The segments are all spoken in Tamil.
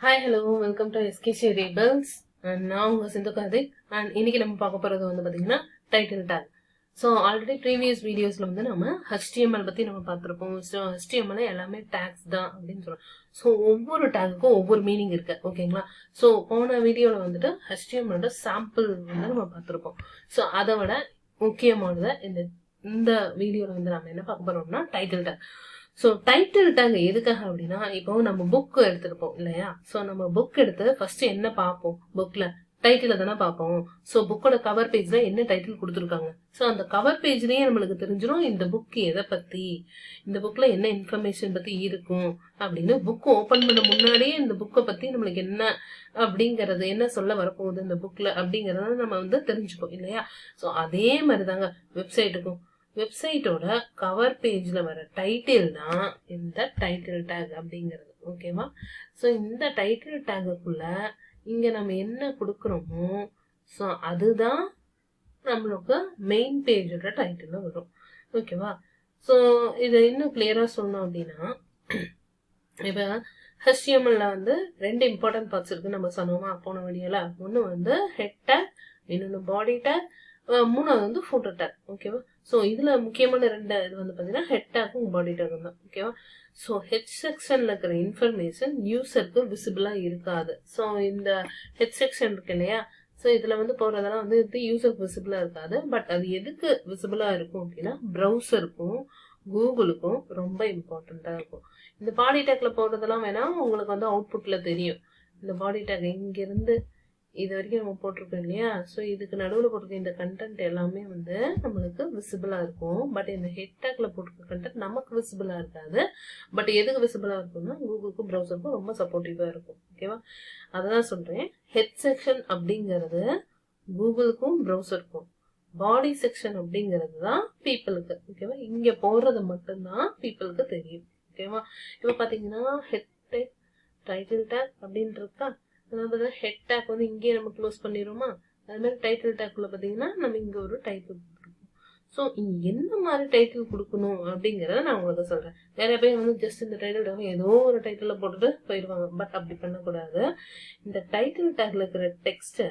Hi hello welcome to SKC Raffles and நான் உங்கள் சிந்து கார்த்திக். அண்ட் இன்னைக்கு நம்ம பார்க்க போகிறது வந்து பார்த்தீங்கன்னா title take. So already previous வீடியோஸில் வந்து நம்ம HTML பற்றி நம்ம பார்த்துருப்போம். ஸோ HTML எல்லாமே டேக்ஸ் தான் அப்படின்னு சொல்கிறோம். ஸோ ஒவ்வொரு டேக்குக்கும் ஒவ்வொரு மீனிங் இருக்கு, ஓகேங்களா? ஸோ போன வீடியோவில் வந்துட்டு HTML சாம்பிள் வந்து நம்ம பார்த்துருப்போம். ஸோ அதை விட முக்கியமானதை இந்த வீடியோவில் வந்து நம்ம என்ன பார்க்க போகிறோம்னா title take. So title take எதுக்காக அப்படின்னா, இப்போ நம்ம புக் எடுத்துருப்போம் இல்லையா? ஸோ நம்ம புக் எடுத்து ஃபர்ஸ்ட் என்ன பார்ப்போம்? புக்ல டைட்டில தானே பார்ப்போம். ஸோ புக்கோட கவர் பேஜ்ல என்ன டைட்டில் கொடுத்துருக்காங்க, ஸோ அந்த கவர் பேஜ்லயே நம்மளுக்கு தெரிஞ்சிடும் இந்த புக் எதை பத்தி, இந்த புக்ல என்ன இன்ஃபர்மேஷன் பத்தி இருக்கும் அப்படின்னு. புக் ஓபன் பண்ண முன்னாடியே இந்த புக்கை பத்தி நம்மளுக்கு என்ன அப்படிங்கறது, என்ன சொல்ல வரப்போகுது இந்த புக்ல அப்படிங்கறத நம்ம வந்து தெரிஞ்சுப்போம் இல்லையா? ஸோ அதே மாதிரி தாங்க வெப்சைட்டுக்கும். வெப்சைட்டோட கவர் பேஜ்ல வர டைட்டில் தான் இந்த டைட்டில் டேக் அப்படிங்கிறது, ஓகேவா? ஸோ இந்த டைட்டில் டேக்குக்குள்ள இங்க நம்ம என்ன கொடுக்குறோமோ ஸோ அதுதான் நம்மளுக்கு மெயின் பேஜோட டைட்டில் வரும், ஓகேவா? ஸோ இதை இன்னும் கிளியரா சொல்லணும் அப்படின்னா, இப்போ HTML வந்து ரெண்டு இம்பார்ட்டன்ட் பார்ட்ஸ் இருக்கு நம்ம சொன்னோமா போன வீடியோல. ஒன்று வந்து ஹெட் டேக், இன்னொன்று பாடி டேக், மூணாவது வந்து ஃபோட்டோ டேக், ஓகேவா? ஸோ இதுல முக்கியமான ரெண்டு இது வந்து பார்த்தீங்கன்னா ஹெட் டேக்கும் பாடி டேக்கும் தான், ஓகேவா? ஸோ ஹெட் செக்ஷன்ல இருக்கிற இன்ஃபர்மேஷன் யூசருக்கு விசிபிளா இருக்காது. ஸோ இந்த ஹெட் செக்ஷன் இருக்கு இல்லையா? ஸோ இதுல வந்து போறதெல்லாம் வந்து இது யூசருக்கு விசிபிளா இருக்காது. பட் அது எதுக்கு விசிபிளா இருக்கும் அப்படின்னா, ப்ரௌசருக்கும் கூகுளுக்கும் ரொம்ப இம்பார்ட்டண்டா இருக்கும். இந்த பாடி டேக்ல போடுறதெல்லாம் வேணா உங்களுக்கு வந்து அவுட்புட்ல தெரியும். இந்த பாடி டேக் இங்க இருந்து இது வரைக்கும் நம்ம போட்டிருக்கோம் இல்லையா? ஸோ இதுக்கு நடுவில் போட்டிருக்க இந்த கண்டென்ட் எல்லாமே வந்து நம்மளுக்கு விசிபிளா இருக்கும். பட் இந்த ஹெட் டேக்ல போட்டிருக்க கண்டென்ட் நமக்கு விசிபிளா இருக்காது. பட் எதுக்கு விசிபிளா இருக்கும்னா, கூகுளுக்கும் ப்ரௌசருக்கும் ரொம்ப சப்போர்ட்டிவா இருக்கும், ஓகேவா? அதான் சொல்றேன், ஹெட் செக்ஷன் அப்படிங்கிறது கூகுளுக்கும் ப்ரௌசருக்கும், பாடி செக்ஷன் அப்படிங்கிறது தான் பீப்புளுக்கு, ஓகேவா? இங்க போடுறது மட்டும்தான் பீப்புளுக்கு தெரியும், ஓகேவா? இப்போ பாத்தீங்கன்னா ஹெட் டேக், டைட்டில் டேக் அப்படின்னு இருக்கா? அதாவது ஹெட் டேக் வந்து இங்கேயே நம்ம க்ளோஸ் பண்ணிடுவோமா? அது மாதிரி டைட்டில் டேக்குள்ள பார்த்தீங்கன்னா நம்ம இங்கே ஒரு டைட்டில் கொடுத்துருக்கோம். ஸோ இங்கே என்ன மாதிரி டைட்டில் கொடுக்கணும் அப்படிங்கிறத நான் உங்களுக்கு சொல்கிறேன். நிறைய பேர் வந்து ஜஸ்ட் இந்த டைட்டில் டேக் ஏதோ ஒரு டைட்டிலில் போட்டுட்டு போயிடுவாங்க. பட் அப்படி பண்ணக்கூடாது. இந்த டைட்டில் டேக்ல இருக்கிற டெக்ஸ்ட்டை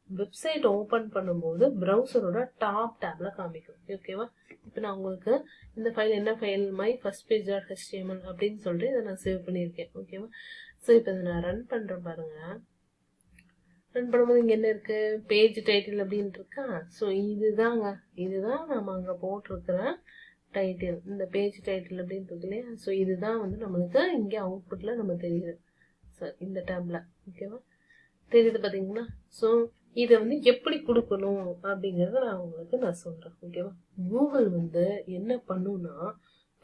வெப்சைட் ஓப்பன் பண்ணும்போது ப்ரௌசரோட டாப் டேப்ல காமிக்கும், ஓகேவா? இப்போ நான் உங்களுக்கு இந்த ஃபைல் என்ன file, my first page dot HTML அப்படின்னு சொல்லிட்டு இதை நான் சேவ் பண்ணியிருக்கேன், ஓகேவா? ஸோ இப்போ இதை நான் ரன் பண்ணுறேன் பாருங்க. ரன் பண்ணும்போது இங்கே என்ன இருக்கு, பேஜ் டைட்டில் அப்படின்னு இருக்கா? ஸோ இதுதாங்க, இதுதான் நம்ம அங்கே போட்டிருக்கிற டைட்டில். இந்த பேஜ் டைட்டில் அப்படின்னு இருக்கு இல்லையா? ஸோ இதுதான் வந்து நம்மளுக்கு இங்கே அவுட்புட்ல நம்ம தெரியுது. ஸோ இந்த டேப்ல, ஓகேவா? தெரியுது பார்த்தீங்களா? ஸோ இதை வந்து எப்படி கொடுக்கணும் அப்படிங்கிறத நான் சொல்றேன், ஓகேவா? கூகுள் வந்து என்ன பண்ணுன்னா,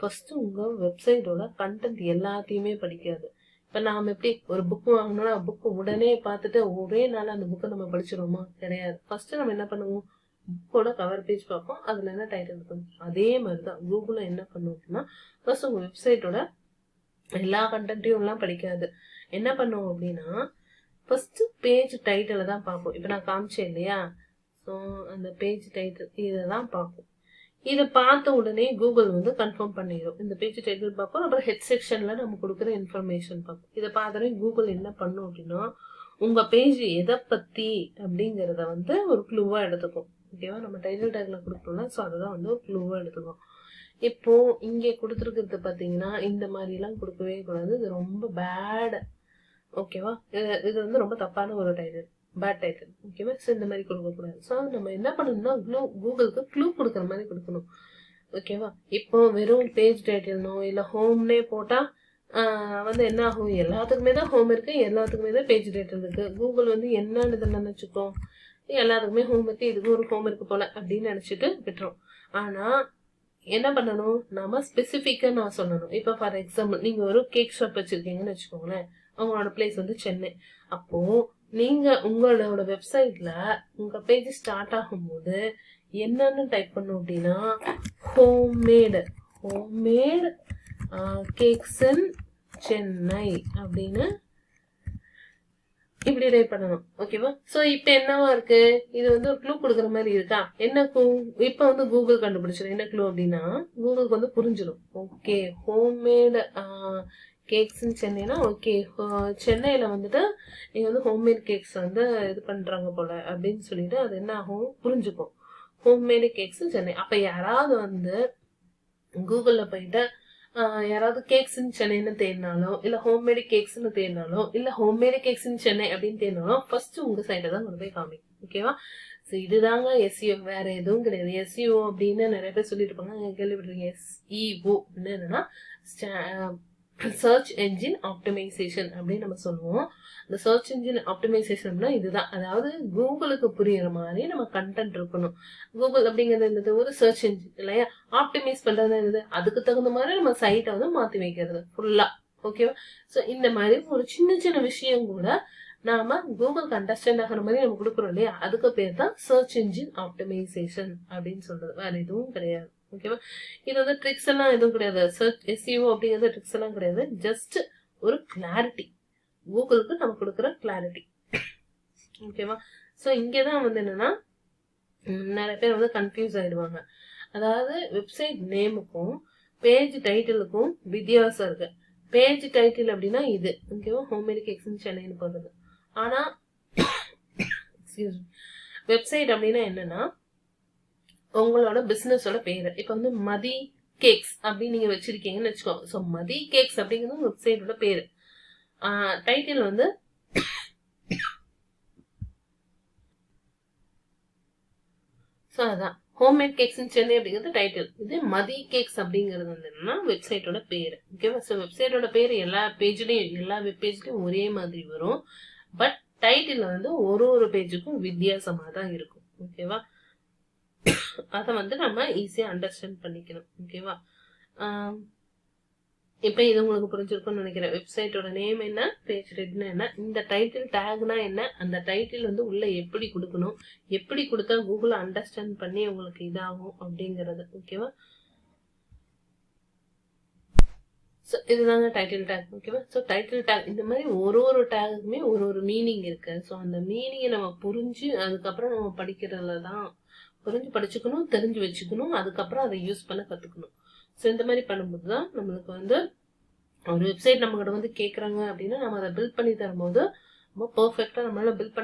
ஃபர்ஸ்ட் உங்க வெப்சைட்டோட கண்டென்ட் எல்லாத்தையுமே படிக்காது. இப்ப நாம எப்படி ஒரு புக் வாங்கணும்னா புக் உடனே பார்த்துட்டு ஒரே நாள் அந்த புக்கை நம்ம படிச்சிருவோமா? கிடையாது. ஃபர்ஸ்ட் நம்ம என்ன பண்ணுவோம், புக்கோட கவர் பேஜ் பார்ப்போம், அதுல என்ன டைட்டில் இருக்கும். அதே மாதிரிதான் கூகுள் என்ன பண்ணும் அப்படின்னா, ஃபர்ஸ்ட் உங்க வெப்சைட்டோட எல்லா கண்டென்ட்டையும் எல்லாம் படிக்காது. என்ன பண்ணுவோம் அப்படின்னா, ஃபர்ஸ்ட் பேஜ் டைட்டில் தான் பார்ப்போம். இப்போ நான் காமிச்சேன் இல்லையா? ஸோ அந்த பேஜ் டைட்டில் இதை தான் பார்ப்போம். இதை பார்த்த உடனே கூகுள் வந்து கன்ஃபார்ம் பண்ணிடும். இந்த பேஜ் டைட்டில் பார்ப்போம், அப்புறம் ஹெட் செக்ஷன்ல நம்ம கொடுக்குற இன்ஃபர்மேஷன் பார்ப்போம். இதை பார்த்தோன்னே கூகுள் என்ன பண்ணும் அப்படின்னா, உங்க பேஜ் எதை பத்தி அப்படிங்கிறத வந்து ஒரு க்ளூவா எடுத்துக்கும், ஓகேவா? நம்ம டைட்டில் டேக்ல கொடுக்கணும்ல, ஸோ அதுதான் வந்து ஒரு க்ளூவா எடுத்துக்கும். இப்போ இங்கே கொடுத்துருக்கிறது பார்த்தீங்கன்னா இந்த மாதிரி எல்லாம் கொடுக்கவே கூடாது. இது ரொம்ப பேட், ஓகேவா? இது வந்து ரொம்ப தப்பான ஒரு டைட்டில், பேட் டைட்டில், ஓகேவா? ஸோ இந்த மாதிரி கொடுக்கக்கூடாது. ஸோ நம்ம என்ன பண்ணணும்னா கூகுளுக்கு க்ளூ கொடுக்குற மாதிரி கொடுக்கணும், ஓகேவா? இப்போ வெறும் பேஜ் டைட்டில்னோ இல்லை ஹோம்னே போட்டா வந்து என்ன ஆகும், எல்லாத்துக்குமே தான் ஹோம் இருக்கு, எல்லாத்துக்குமே தான் பேஜ் டைட்டில் இருக்கு. கூகுள் வந்து என்னன்னு இதை நினைச்சுக்கோ, எல்லாத்துக்குமே ஹோம் இருக்கு, இதுக்கு ஒரு ஹோம் இருக்கு போல அப்படின்னு நினைச்சிட்டு விட்டுரும். ஆனா என்ன பண்ணணும், நாம ஸ்பெசிஃபிக்கா நான் சொல்லணும். இப்போ ஃபார் எக்ஸாம்பிள் நீங்க ஒரு கேக் ஷாப் வச்சிருக்கீங்கன்னு வச்சுக்கோங்களேன். அவங்களோட பிளேஸ் வந்து சென்னை. அப்போ நீங்க உங்களோட வெப்சைட்ல உங்க பேஜ் ஸ்டார்ட் ஆகும்போது என்னன்னு டைப் பண்ணும் அப்படின்னா, ஹோம்மேடு கேக்ஸ் இன் சென்னை அப்படின்னு இப்படி டைப் பண்ணணும், ஓகேவா? சோ இப்ப என்னவா இருக்கு, இது வந்து ஒரு க்ளூ கொடுக்குற மாதிரி இருக்கா? என்ன க்ளூ? இப்ப வந்து கூகுள் கண்டுபிடிச்சிடும் என்ன க்ளூ அப்படின்னா, கூகுளுக்கு வந்து புரிஞ்சிடும். ஓகே, ஹோம்மேடு கேக்ஸ்ன்னு சென்னைனா ஓகே, சென்னையில் வந்துட்டு நீங்கள் வந்து ஹோம்மேட் கேக்ஸ் வந்து இது பண்ணுறாங்க போல அப்படின்னு சொல்லிட்டு அது என்ன ஆகும் புரிஞ்சுக்கும். Homemade cakes Chennai. அப்போ யாராவது வந்து கூகுளில் போயிட்டு யாராவது கேக்ஸ் இன் சென்னைன்னு தேடினாலோ இல்லை ஹோம்மேடு கேக்ஸ்ன்னு தேடினாலோ இல்லை ஹோம்மேடு கேக்ஸ் இன் சென்னை அப்படின்னு தேடினாலும் ஃபர்ஸ்ட் உங்க சைட்டை தான் கொண்டு போய் காமிக்கும். ஓகேவா? ஸோ இதுதாங்க எஸ்இஓ, வேற எதுவும் கிடையாது. எஸ்இஓ அப்படின்னு நிறைய பேர் சொல்லிட்டு இருப்பாங்க, கேள்விப்பட்டிருக்கீங்க. எஸ்இஓ என்னன்னா சர்ச் என்ஜின் ஆப்டிமைசேஷன் அப்படின்னு நம்ம சொல்லுவோம். இந்த சர்ச் என்ஜின் ஆப்டிமைசேஷன்னா இதுதான். அதாவது கூகுளுக்கு புரியுற மாதிரி நம்ம கண்டென்ட் இருக்கணும். கூகுள் அப்படிங்கிறது என்னது? ஒரு சர்ச் என்ஜின் இல்லையா? ஆப்டிமைஸ் பண்றது என்னது? அதுக்கு தகுந்த மாதிரி நம்ம சைட்டை வந்து மாத்தி வைக்கிறது ஃபுல்லா. ஓகேவா? ஸோ இந்த மாதிரி ஒரு சின்ன சின்ன விஷயம் கூட நாம கூகுளுக்கு அண்டர்ஸ்டாண்ட் ஆகிற மாதிரி நம்ம கொடுக்குறோம் இல்லையா? அதுக்கு பேர் தான் சர்ச் என்ஜின் ஆப்டிமைசேஷன் அப்படின்னு சொல்றது. வேற எதுவும் கிடையாது. ஓகேவா? இது வந்து ட்ரிக்ஸ் எல்லாம் எதுவும் கிடையாது. சர்ச் எஸ்இஓ அப்படிங்கிறது ட்ரிக்ஸ் எல்லாம் கிடையாது. ஜஸ்ட் ஒரு கிளாரிட்டி, கூகுளுக்கு நம்ம கொடுக்குற கிளாரிட்டி. ஓகேவா? ஸோ இங்கேதான் வந்து என்னன்னா நிறைய பேர் வந்து கன்ஃபியூஸ் ஆயிடுவாங்க. அதாவது வெப்சைட் நேமுக்கும் பேஜ் டைட்டிலுக்கும் வித்தியாசம் இருக்கு. பேஜ் டைட்டில் அப்படின்னா இது ஓகேவா, ஹோம்மேடு கேக்ஸ் இன் சென்னைன்னு போடுறது. ஆனா வெப்சைட் அப்படின்னா என்னன்னா உங்களோட பிசினஸோட பேரு. இப்ப வந்து மதி கேக்ஸ் அப்படின்னு நீங்க வச்சிருக்கீங்கன்னு வச்சுக்கோங்க. ஸோ மதி கேக்ஸ் அப்படிங்கிறது வெப்சைட்டோட பேரு. டைட்டில் வந்து ஸோ அதான் ஹோம்மேட் கேக்ஸ் இன் சென்னை அப்படிங்கிறது டைட்டில். இது மதி கேக்ஸ் அப்படிங்கிறது வந்து என்னன்னா வெப்சைட்டோட பேரு. ஓகேவா? ஸோ வெப்சைட்டோட பேரு எல்லா பேஜ்லயும் எல்லா வெப் பேஜ்லயும் ஒரே மாதிரி வரும். பட் டைட்டில் வந்து ஒரு பேஜுக்கும் வித்தியாசமா தான் இருக்கும். ஓகேவா? அதை வந்து நம்ம ஈஸியா அண்டர்ஸ்டாண்ட் பண்ணிக்கணும். ஓகேவா? இப்ப இது உங்களுக்கு புரிஞ்சிருக்கும்னு நினைக்கிறேன். வெப்சைட்டோட நேம் என்ன, பேஜ் ரெட்னா என்ன, இந்த டைட்டில் டேக்னா என்ன, அந்த டைட்டில் வந்து உள்ள எப்படி கொடுக்கணும், எப்படி கொடுத்தா கூகுள் அண்டர்ஸ்டாண்ட் பண்ணி உங்களுக்கு இதாகும் அப்படிங்கறது. ஓகேவா? ஸோ இதுதாங்க டைட்டில் டேக். ஓகேவா? ஸோ டைட்டில் டேக் இந்த மாதிரி ஒரு டேக்குமே ஒரு மீனிங் இருக்கு. ஸோ அந்த மீனிங்கை நம்ம புரிஞ்சு அதுக்கப்புறம் நம்ம படிக்கிறதுல தான் புரிஞ்சு படிச்சுக்கணும், தெரிஞ்சு வச்சுக்கணும், அதுக்கப்புறம் அதை யூஸ் பண்ண கத்துக்கணும். ஸோ இந்த மாதிரி பண்ணும்போது தான் நம்மளுக்கு வந்து ஒரு வெப்சைட் நம்ம கிட்ட வந்து கேட்குறாங்க அப்படின்னா நம்ம அதை பில்ட் பண்ணி தரும்போது ரொம்ப பர்ஃபெக்டா நம்மளால பில்ட்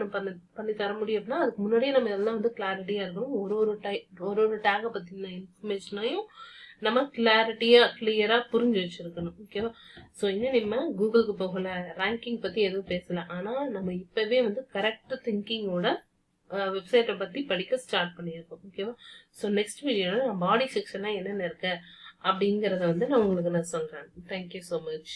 பண்ணி தர முடியும். அப்படின்னா அதுக்கு முன்னாடியே நம்ம எல்லாம் வந்து கிளாரிட்டியா இருக்கணும். ஒரு டேகை பத்தின இன்ஃபர்மேஷனையும் நம்ம கிளியரா புரிஞ்சு வச்சிருக்கணும். ஓகேவா? ஸோ இன்னும் நம்ம கூகுளுக்கு போகல, ரேங்கிங் பத்தி எதுவும் பேசல. ஆனா நம்ம இப்பவே வந்து கரெக்ட் திங்கிங்கோட வெப்சைட்டை பத்தி படிக்க ஸ்டார்ட் பண்ணியிருக்கோம். ஓகேவா? ஸோ நெக்ஸ்ட் வீடியோல நான் பாடி செக்ஷன்லாம் என்னென்ன இருக்கு அப்படிங்கறத வந்து நான் உங்களுக்கு சொல்றேன். Thank you so much.